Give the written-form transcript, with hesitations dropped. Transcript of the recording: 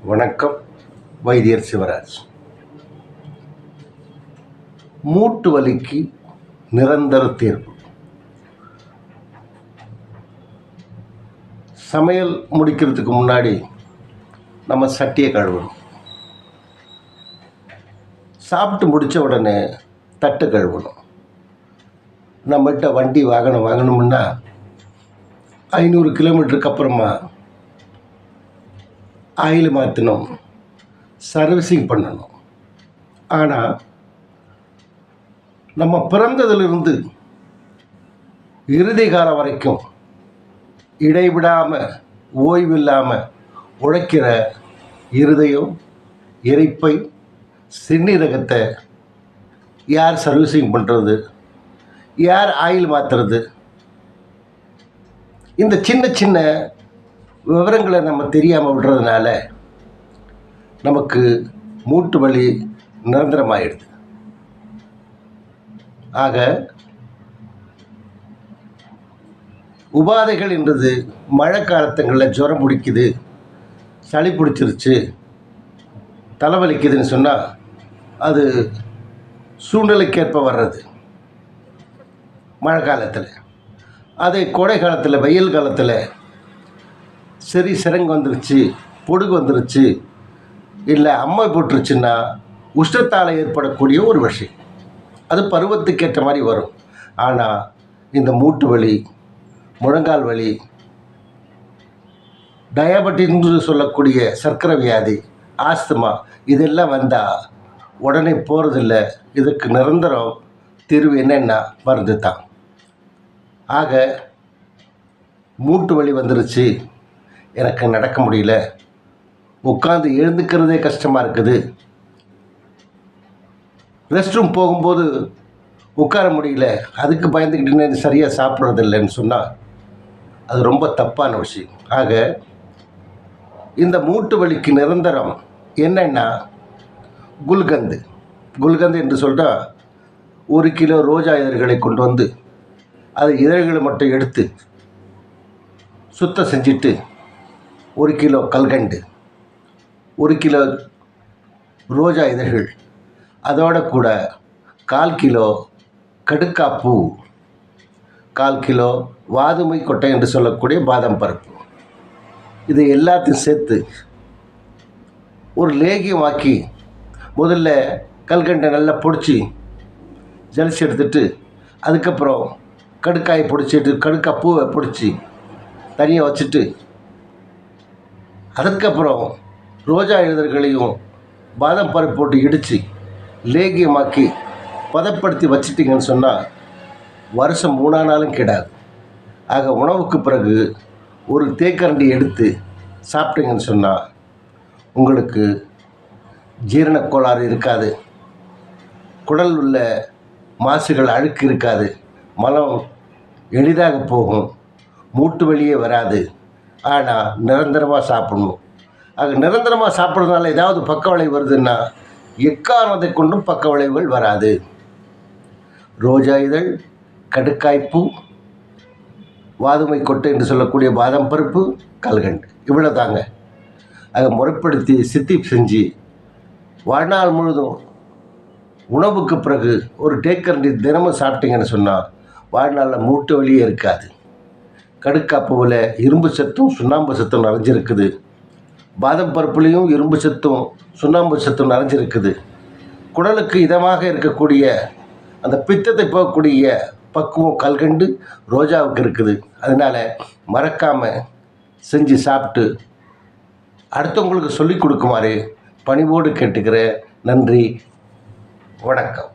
வணக்கம். வைத்தியர் சிவராஜ். மூட்டு வலிக்கு நிரந்தர தீர்வு. சமையல் முடிக்கிறதுக்கு முன்னாடி நம்ம சட்டியை கழுவணும். சாப்பிட்டு முடித்த உடனே தட்டு கழுவணும். நம்மகிட்ட வண்டி வாங்கணும்னா 500 கிலோமீட்டருக்கு அப்புறமா ஆயில் மாற்றணும், சர்வீசிங் பண்ணணும். ஆனால் நம்ம பிறந்ததிலிருந்து இறுதி காலம் வரைக்கும் இடைவிடாமல் ஓய்வில்லாமல் உழைக்கிற இருதயம், இரைப்பை, சிறுநீரகத்தை யார் சர்வீசிங் பண்ணுறது, யார் ஆயில் மாற்றுறது? இந்த சின்ன சின்ன விவரங்களை நம்ம தெரியாமல் விடுறதுனால நமக்கு மூட்டு வலி நிரந்தரமாயிடுது. ஆக உபாதைகள் என்றது மழை காலத்துங்களில் ஜுரம் பிடிக்குது, சளி பிடிச்சிருச்சு, தலைவலிக்குதுன்னு சொன்னால் அது சூழ்நிலைக்கேற்ப வர்றது மழை காலத்தில். அதே கோடை காலத்தில், வெயில் காலத்தில் சிரங்கு வந்துருச்சு, பொடுகு வந்துருச்சு, இல்லை அம்மை போட்டுருச்சுன்னா உஷ்ணத்தால் ஏற்படக்கூடிய ஒரு விஷயம். அது பருவத்துக்கேற்ற மாதிரி வரும். ஆனால் இந்த மூட்டு வலி, முழங்கால் வலி, டயபெட்டின்னு சொல்லக்கூடிய சர்க்கரை வியாதி, ஆஸ்துமா, இதெல்லாம் வந்தால் உடனே போகிறதில்ல. இதுக்கு நிரந்தரம் தீர்வு என்னென்னா மருந்து தான். ஆக மூட்டு வலி வந்துருச்சு, எனக்கு நடக்க முடியல, உட்காந்து எழுந்துக்கிறதே கஷ்டமாக இருக்குது, ரெஸ்ட் ரூம் போகும்போது உட்கார முடியல, அதுக்கு பயந்துக்கிட்டு சரியாக சாப்பிட்றதில்லைன்னு சொன்னால் அது ரொம்ப தப்பான விஷயம். ஆக இந்த மூட்டு வலிக்கு நிரந்தரம் என்னென்னா குல்கந்து என்று சொல்லிட்டால் 1 கிலோ ரோஜா இதழ்களை கொண்டு வந்து அது இதழ்களை மட்டும் எடுத்து சுத்தம் செஞ்சுட்டு 1 கிலோ கல்கண்டு, 1 கிலோ ரோஜா இதழ்கள், அதோட கூட 1/4 கிலோ கடுக்காப்பூ, 1/4 கிலோ வாதுமை கொட்டை என்று சொல்லக்கூடிய பாதாம் பருப்பு, இது எல்லாத்தையும் சேர்த்து ஒரு லேகியமாக்கி முதல்ல கல்கண்டை நல்லா பொடிச்சு ஜலிச்சு எடுத்துட்டு, அதுக்கப்புறம் கடுக்காயை பொடிச்சிட்டு கடுக்காப்பூவை பொடிச்சு தனியாக வச்சுட்டு, அதுக்கப்புறம் ரோஜா இதழ்களையும் பாதாம் பருப்பு போட்டு இடித்து லேகியமாக்கி பதப்படுத்தி வச்சிட்டிங்கன்னு சொன்னால் வருஷம் 3 நாளும் கெடாது. ஆக உணவுக்கு பிறகு ஒரு தேக்கரண்டி எடுத்து சாப்பிட்டீங்கன்னு சொன்னால் உங்களுக்கு ஜீரண கோளாறு இருக்காது, குடல் உள்ள மாசுகள் அழுக்கு இருக்காது, மலம் எளிதாக போகும், மூட்டு வலியே வராது. ஆனால் நிரந்தரமாக சாப்பிடணும். ஆக நிரந்தரமாக சாப்பிட்றதுனால ஏதாவது பக்க விளைவு வருதுன்னா எக்காரணத்தை கொண்டும் பக்க விளைவுகள் வராது. ரோஜா இதழ், கடுக்காய்ப்பூ, வாதுமை கொட்டை என்று சொல்லக்கூடிய பாதாம் பருப்பு, கல்கண்டு, இவ்வளோ தாங்க. ஆக முறைப்படுத்தி சித்தி செஞ்சு வாழ்நாள் முழுதும் உணவுக்கு பிறகு ஒரு டேக்கரண்டி தினமும் சாப்பிட்டீங்கன்னு சொன்னால் வாழ்நாளில் மூட்டு வலியே இருக்காது. கடுக்காப்பூவில் இரும்பு சத்தும் சுண்ணாம்பு சத்தும் நிறைஞ்சிருக்குது. பாதாம் பருப்புலேயும் இரும்பு சத்தும் சுண்ணாம்பு சத்தும் நிறைஞ்சிருக்குது. குடலுக்கு இதமாக இருக்கக்கூடிய அந்த பித்தத்தை போகக்கூடிய பக்குவம் கல்கண்டு, ரோஜாவுக்கு இருக்குது. அதனால் மறக்காமல் செஞ்சு சாப்பிட்டு அடுத்தவங்களுக்கு சொல்லிக் கொடுக்குமாறு பணிவோடு கேட்டுக்கிறேன். நன்றி, வணக்கம்.